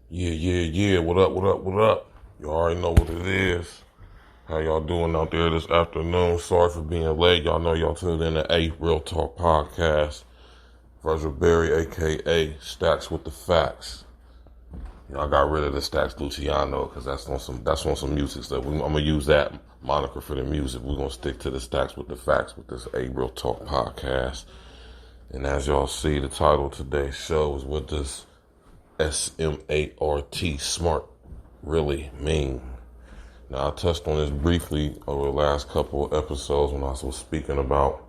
Yeah. What up? You already know what it is. How y'all doing out there this afternoon? Sorry for being late. Y'all know y'all tuned in to A Real Talk Podcast. VirgilBerry, aka Stacks with the Facts. Y'all got rid of the Stacks Luciano because that's on some music stuff. I'm gonna use that moniker for the music. We're gonna stick to the Stacks with the Facts with this A Real Talk Podcast. And as y'all see, the title of today's show is what does S.M.A.R.T. SMART really mean? Now, I touched on this briefly over the last couple of episodes when I was speaking about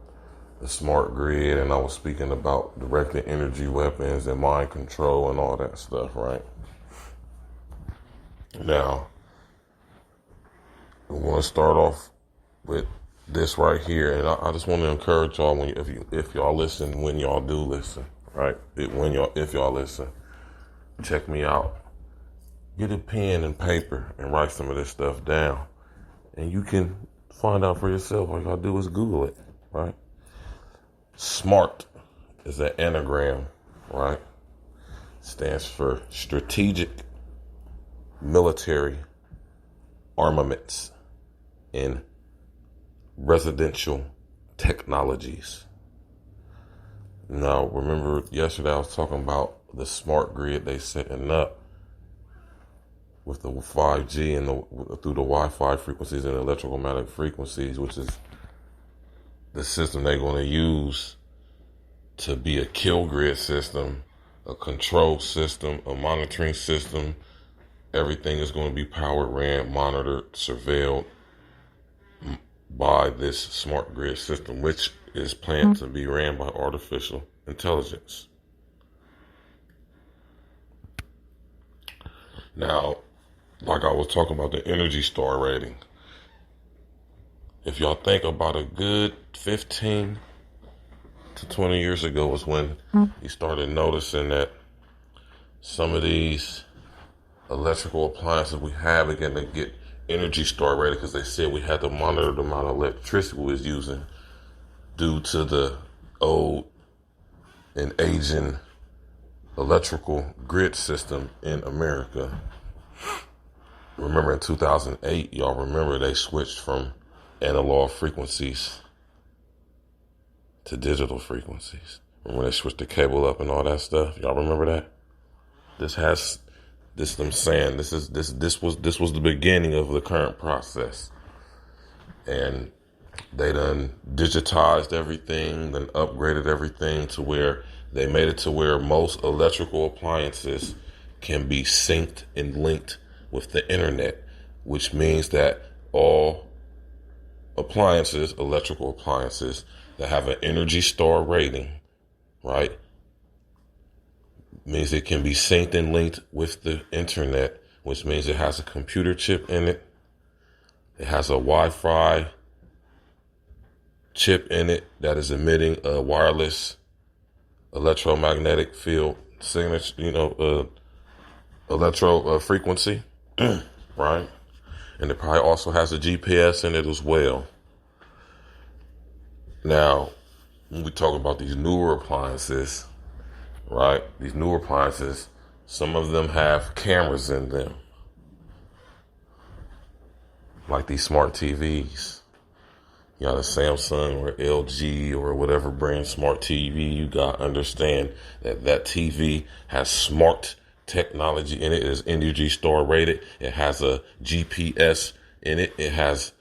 the smart grid and I was speaking about directed energy weapons and mind control and all that stuff, right? Now, we want to start off with this right here, and I just want to encourage y'all if y'all listen, when y'all do listen, right? If y'all listen, check me out. Get a pen and paper and write some of this stuff down. And you can find out for yourself. All you gotta do is Google it, right? SMART is an anagram, right? Stands for Strategic Military Armaments and Residential Technologies. Now, remember yesterday I was talking about the smart grid they setting up with the 5G and through the Wi-Fi frequencies and electromagnetic frequencies, which is the system they're going to use to be a kill grid system, a control system, a monitoring system. Everything is going to be powered, ran, monitored, surveilled by this smart grid system, which is planned to be ran by artificial intelligence. Now, like I was talking about the Energy Star rating, if y'all think about a good 15 to 20 years ago was when you started noticing that some of these electrical appliances we have began to get Energy Star rated because they said we had to monitor the amount of electricity we was using due to the old and aging electrical grid system in America. Remember in 2008, y'all remember they switched from analog frequencies to digital frequencies. Remember they switched the cable up and all that stuff? Y'all remember that? This was the beginning of the current process. And they done digitized everything, then upgraded everything to where they made it to where most electrical appliances can be synced and linked with the internet, which means that all electrical appliances that have an Energy Star rating, right, means it can be synced and linked with the internet, which means it has a computer chip in it. It has a Wi-Fi chip in it that is emitting a wireless electromagnetic field signature, electro frequency, right? And it probably also has a GPS in it as well. Now, when we talk about these newer appliances, right? These newer appliances, some of them have cameras in them, like these smart TVs. You got a Samsung or LG or whatever brand smart TV you got. Understand that TV has smart technology in it. It is Energy Star rated. It has a GPS in it. It has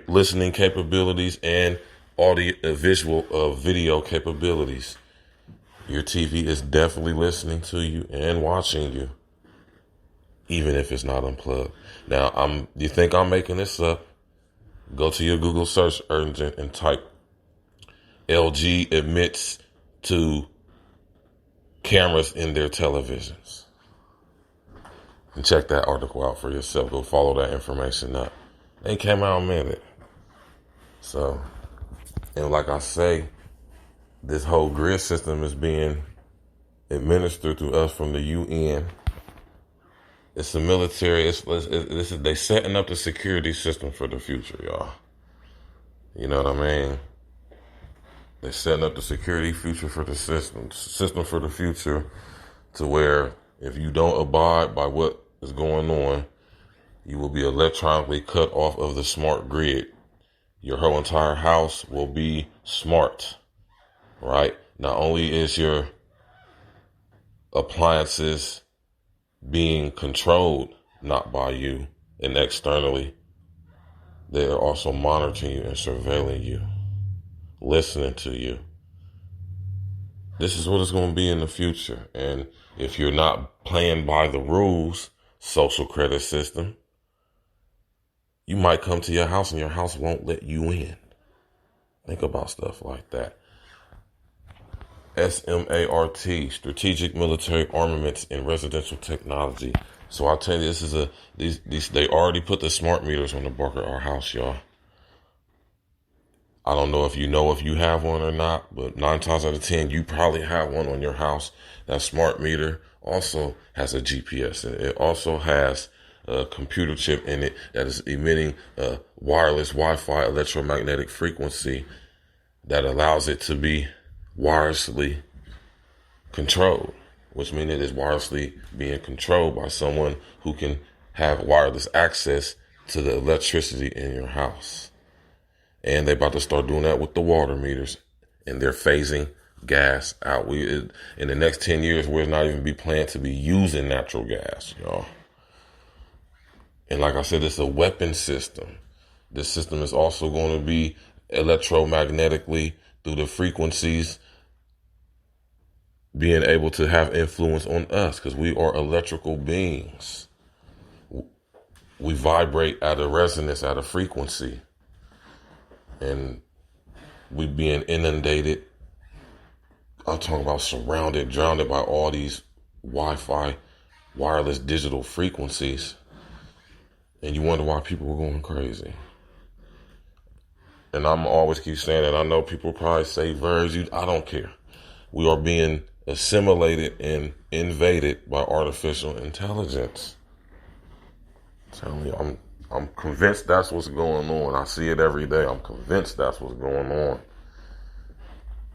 listening capabilities and audio, visual, video capabilities. Your TV is definitely listening to you and watching you, even if it's not unplugged. Now, you think I'm making this up? Go to your Google search engine and type LG admits to cameras in their televisions. And check that article out for yourself. Go follow that information up. They came out a minute. So, and like I say, this whole grid system is being administered to us from the UN. It's the military. They setting up the security system for the future, y'all. You know what I mean? They're setting up the security future for the system for the future, to where If you don't abide by what is going on, you will be electronically cut off of the smart grid. Your whole entire house will be smart, right? Not only is your appliances being controlled not by you and externally, they are also monitoring you and surveilling you, listening to you. This is what it's going to be in the future. And if you're not playing by the rules, social credit system, you might come to your house and your house won't let you in. Think about stuff like that. S.M.A.R.T, Strategic Military Armaments and Residential Technology. So I'll tell you, this is these they already put the smart meters on the back of our house, y'all. I don't know if you have one or not, but 9 times out of 10, you probably have one on your house. That smart meter also has a GPS in it. It also has a computer chip in it that is emitting a wireless Wi-Fi electromagnetic frequency that allows it to be wirelessly controlled, which means it is wirelessly being controlled by someone who can have wireless access to the electricity in your house. And they're about to start doing that with the water meters, and they're phasing gas out. In the next 10 years, we're not even be planned to be using natural gas, y'all. And like I said, it's a weapon system. This system is also going to be electromagnetically through the frequencies being able to have influence on us, because we are electrical beings. We vibrate at a resonance, at a frequency. And we being inundated, I'm talking about surrounded, drowned by all these Wi-Fi, wireless digital frequencies. And you wonder why people were going crazy. And I'm always keep saying that. I know people probably say, Verge, I don't care. We are being assimilated and invaded by artificial intelligence. I'm telling you, I'm convinced that's what's going on. I see it every day. I'm convinced that's what's going on.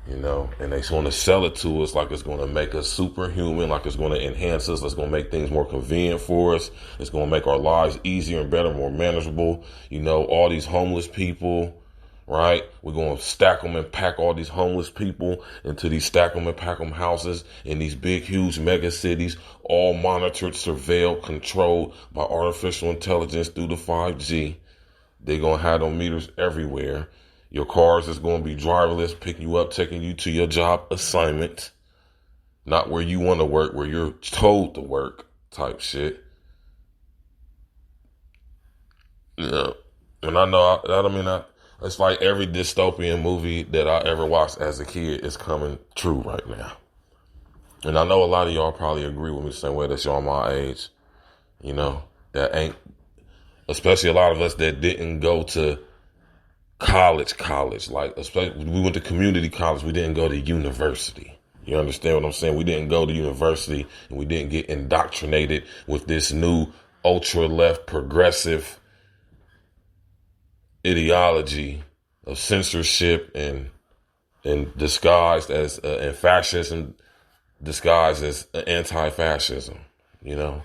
You know, and they want to sell it to us like it's going to make us superhuman, like it's going to enhance us, it's going to make things more convenient for us, it's going to make our lives easier and better, more manageable. You know, all these homeless people, right? We're going to stack them and pack all these homeless people into these stack them and pack them houses in these big, huge mega cities, all monitored, surveilled, controlled by artificial intelligence through the 5G. They're going to have them meters everywhere. Your cars is going to be driverless, picking you up, taking you to your job assignment. Not where you want to work, where you're told to work type shit. Yeah. And I know, it's like every dystopian movie that I ever watched as a kid is coming true right now. And I know a lot of y'all probably agree with me the same way that y'all my age. You know, that ain't, especially a lot of us that didn't go to college, like especially we went to community college, we didn't go to university. You understand what I'm saying? We didn't go to university and we didn't get indoctrinated with this new ultra left progressive ideology of censorship and disguised as and fascism disguised as anti-fascism, you know?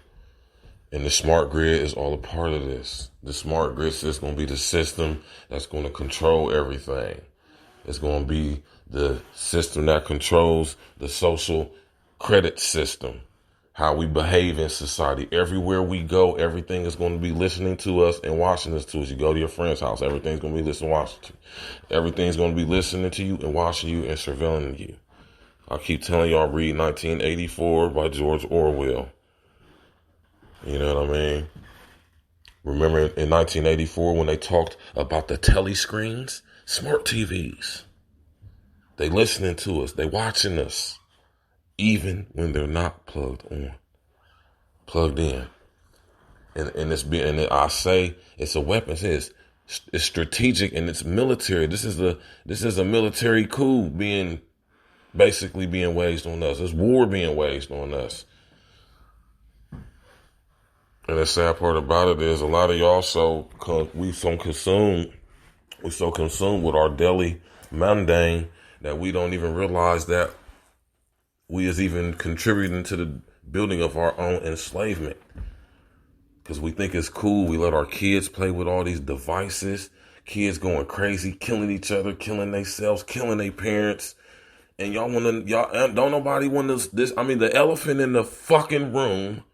And the smart grid is all a part of this. The smart grid is going to be the system that's going to control everything. It's going to be the system that controls the social credit system, how we behave in society. Everywhere we go, everything is going to be listening to us and watching us to us. You go to your friend's house, everything's going to be listening, watching to you. Everything's going to be listening to you and watching you and surveilling you. I keep telling y'all, read 1984 by George Orwell. You know what I mean? Remember in 1984 when they talked about the telescreens? Smart TVs. They listening to us. They watching us. Even when they're not plugged in. And I say it's a weapon. It's strategic and it's military. This is a military coup being waged on us. It's war being waged on us. And the sad part about it is a lot of y'all we so consumed with our daily mundane that we don't even realize that we is even contributing to the building of our own enslavement. Because we think it's cool. We let our kids play with all these devices. Kids going crazy, killing each other, killing themselves, killing their parents. And don't nobody want this. I mean, the elephant in the fucking room,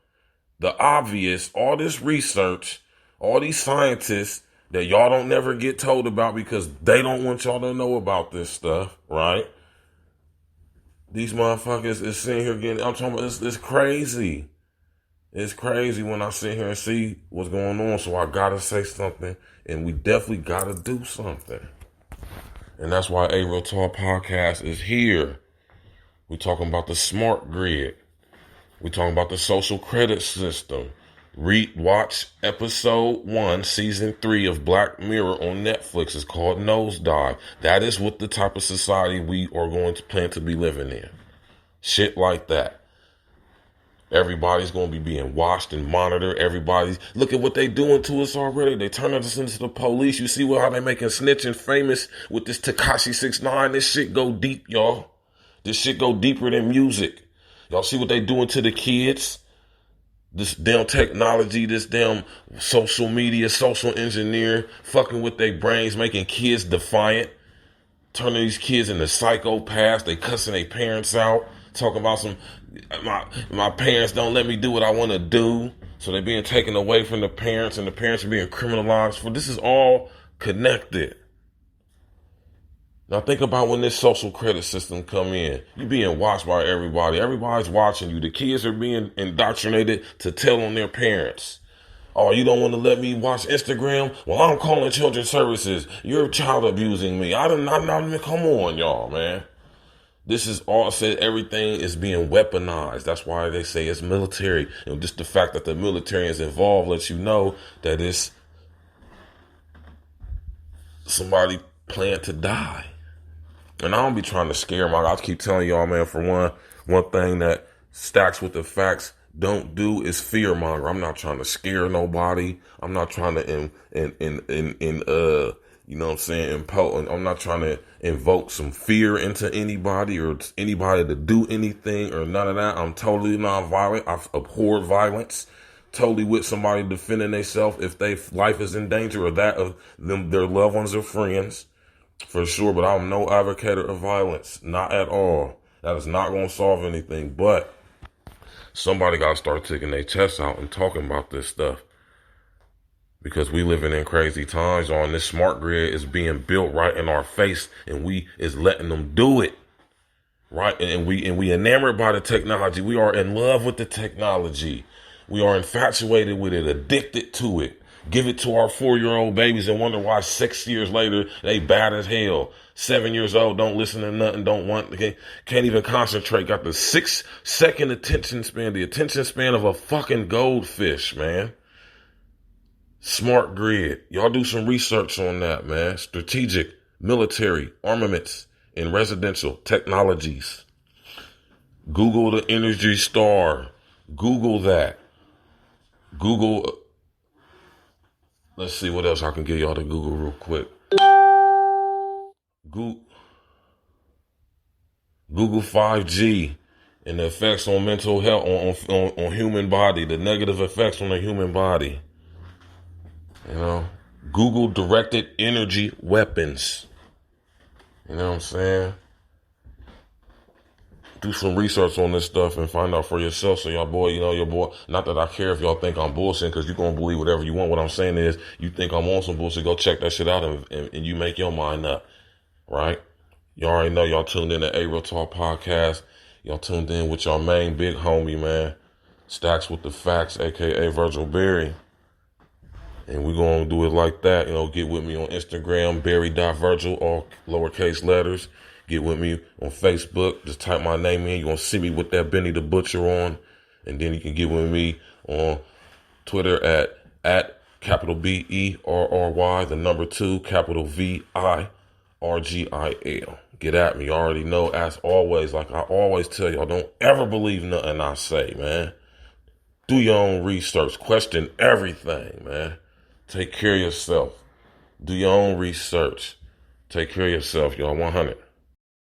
the obvious, all this research, all these scientists that y'all don't never get told about because they don't want y'all to know about this stuff, right? These motherfuckers is sitting here I'm talking about, it's crazy. It's crazy when I sit here and see what's going on. So I gotta say something, and we definitely gotta do something. And that's why A Real Talk Podcast is here. We talking about the smart grid. We talking about the social credit system. Watch episode 1, season 3 of Black Mirror on Netflix. It's called Nosedive. That is what the type of society we are going to plan to be living in. Shit like that. Everybody's going to be being watched and monitored. Look at what they doing to us already. They turning us into the police. You see how they making snitching famous with this Tekashi 6ix9ine. This shit go deep, y'all. This shit go deeper than music. Y'all see what they doing to the kids? This damn technology, this damn social media, social engineer, fucking with their brains, making kids defiant, turning these kids into psychopaths. They cussing their parents out, talking about my parents don't let me do what I want to do. So they're being taken away from the parents, and the parents are being criminalized. This is all connected. Now think about when this social credit system come in. You're being watched by everybody. Everybody's watching you. The kids are being indoctrinated to tell on their parents. Oh, you don't want to let me watch Instagram? Well, I'm calling children's services. You're child abusing me. Come on, y'all, man. This is all said. Everything is being weaponized. That's why they say it's military. Just the fact that the military is involved lets you know that it's somebody planned to die. And I don't be trying to scare them. I keep telling y'all, man, for one thing that stacks with the facts don't do is fear monger. I'm not trying to scare nobody. I'm not trying to you know what I'm saying, I'm not trying to invoke some fear into anybody or anybody to do anything or none of that. I'm totally non-violent. I abhor violence. Totally with somebody defending themselves if their life is in danger or that of them, their loved ones or friends. For sure, but I'm no advocate of violence. Not at all. That is not going to solve anything. But somebody got to start taking their chests out and talking about this stuff. Because we living in crazy times, y'all. And this smart grid is being built right in our face. And we is letting them do it. Right? And we enamored by the technology. We are in love with the technology. We are infatuated with it, addicted to it. Give it to our 4-year-old babies and wonder why 6 years later they bad as hell. 7 years old, don't listen to nothing, can't even concentrate. Got the 6-second attention span, the attention span of a fucking goldfish, man. Smart grid. Y'all do some research on that, man. Strategic, military, armaments, and residential technologies. Google the Energy Star. Google that. Google. Let's see what else I can get y'all to Google real quick. Google 5G and the effects on mental health, on human body, the negative effects on the human body. You know, Google directed energy weapons. You know what I'm saying? Do some research on this stuff and find out for yourself. So your boy, not that I care if y'all think I'm bullshitting, because you're going to believe whatever you want. What I'm saying is, you think I'm on some bullshit, go check that shit out and you make your mind up. Right? Y'all already know y'all tuned in to A Real Talk Podcast. Y'all tuned in with y'all main big homie, man. Stacks with the Facts, a.k.a. VirgilBerry. And we're going to do it like that. Get with me on Instagram, berry.virgil, all lowercase letters. Get with me on Facebook. Just type my name in. You're going to see me with that Benny the Butcher on. And then you can get with me on Twitter at capital BERRY, the number 2, capital VIRGIL. Get at me. You already know, as always, like I always tell y'all, don't ever believe nothing I say, man. Do your own research. Question everything, man. Take care of yourself. Do your own research. Take care of yourself, y'all. 100.